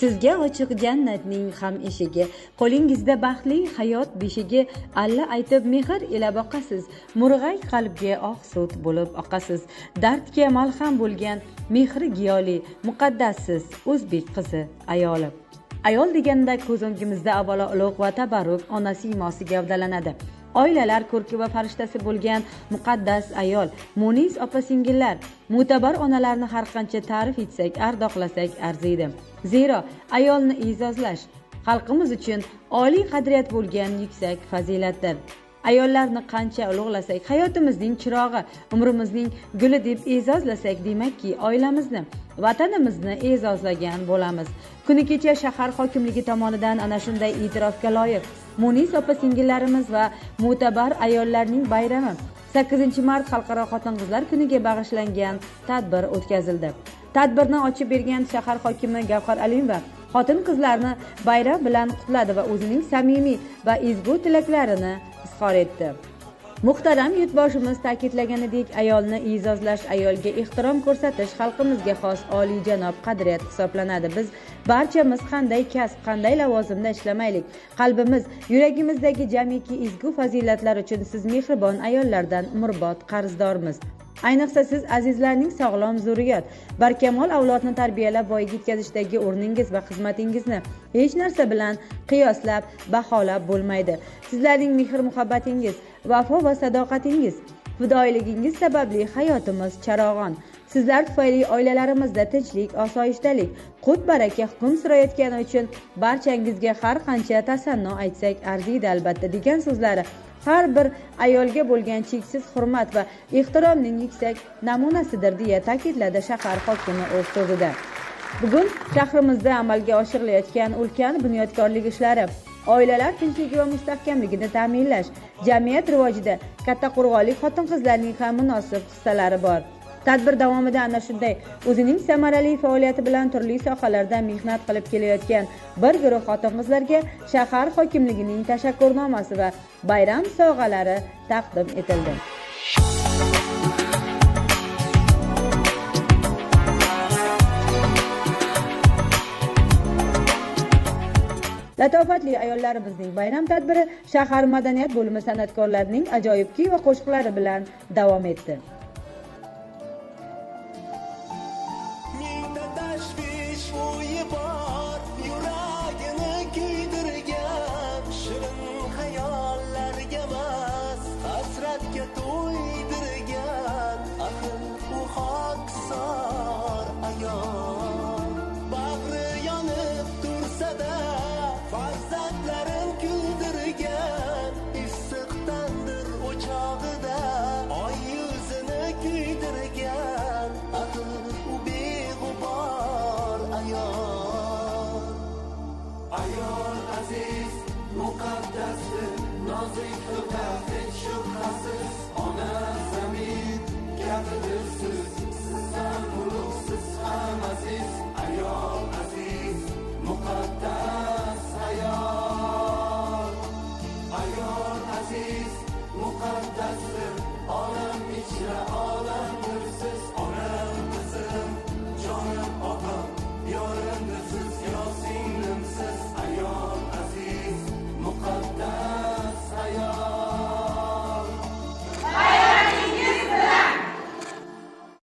Sizga ochiq jannatning ham eshigi, qo'lingizda baxtli hayot beshigi, alla aytib mehr ila boqasiz, murg'ay qalbga oq sut bo'lib oqasiz. Dardga malham bo'lgan mehri giyoli, muqaddassiz o'zbek qizi ayoli. Ayol deganda ko'z o'ngimizda avvalo ulug' va tabarruk ona siymosi gavdalanadi. Oilalar ko'rki va farishtasi bo'lgan muqaddas ayol, munis opa-singillar, mo'tabar onalarni har qancha ta'rif etsak, ardoqlasak arziydi. Zero ayolni e'zozlash xalqimiz uchun oliy qadriyat bo'lgan yuksak fazilatdir. Ayollarni qancha ulug'lasak, hayotimizning chirog'i, umrimizning guli deb e'zozlasak, demakki, oilamizni, vatanimizni e'zozlagan bo'lamiz. Kuni kecha shahar hokimligi tomonidan ana shunday e'tirofga loyiq munis opa-singillarimiz va mo'tabar ayollarning bayrami 8-mart Xalqaro xotin-qizlar kuniga bag'ishlangan tadbir o'tkazildi. Tadbirni ochib bergan shahar hokimi Gavhar Alimova xotin-qizlarni bayram bilan qutladi va o'zining samimiy va ezgu tilaklarini izhor etdi. Muhtaram yurtboshimiz ta'kidlaganidek, ayolni e'zozlash, ayolga ehtirom ko'rsatish xalqimizga xos oliyjanob qadriyat hisoblanadi. Biz barchamiz qanday kasb, qanday lavozimda ishlamaylik, qalbimiz, yuragimizdagi jamiki ezgu fazilatlar uchun siz mehribon ayollardan umrbod qarzdormiz. Ayniqsa siz azizlarning sog'lom zurriyot, barkamol avlodni tarbiyalab voyaga yetkazishdagi o'rningiz va xizmatingizni hech narsa bilan qiyoslab, baholab bo'lmaydi. Sizlarning mehr-muhabbatingiz, vafo va sadoqatingiz, fidoyiligingiz sababli hayotimiz charog'on. Sizlar tufayli oilalarimizda tinchlik, osoyishtalik, qut-baraka hukm surayotgani uchun barchangizga har qancha tasanno aytsak arziydi albatta degan so'zlari har bir ayolga bo'lgan cheksiz hurmat va ehtiromning yuksak namunasidir deya ta'kidladi shahar hokimi o'z so'zida. Bugun shahrimizda amalga oshirilayotgan ulkan bunyodkorlik ishlari, oilalar tinchligi va mustahkamligini ta'minlash, jamiyat rivojida kattaqo'rg'onlik xotin-qizlarning ham munosib hissalari bor. Tadbir davomida ana shunday o'zining samarali faoliyati bilan turli sohalarda mehnat qilib kelayotgan bir guruh xotin-qizlarga shahar hokimligining tashakkurnomasi va bayram sovg'alari taqdim etildi. Latofatli ayollarimizning bayram tadbiri shahar madaniyat bo'limi san'atkorlarining ajoyib kuy va qo'shiqlari bilan davom etdi.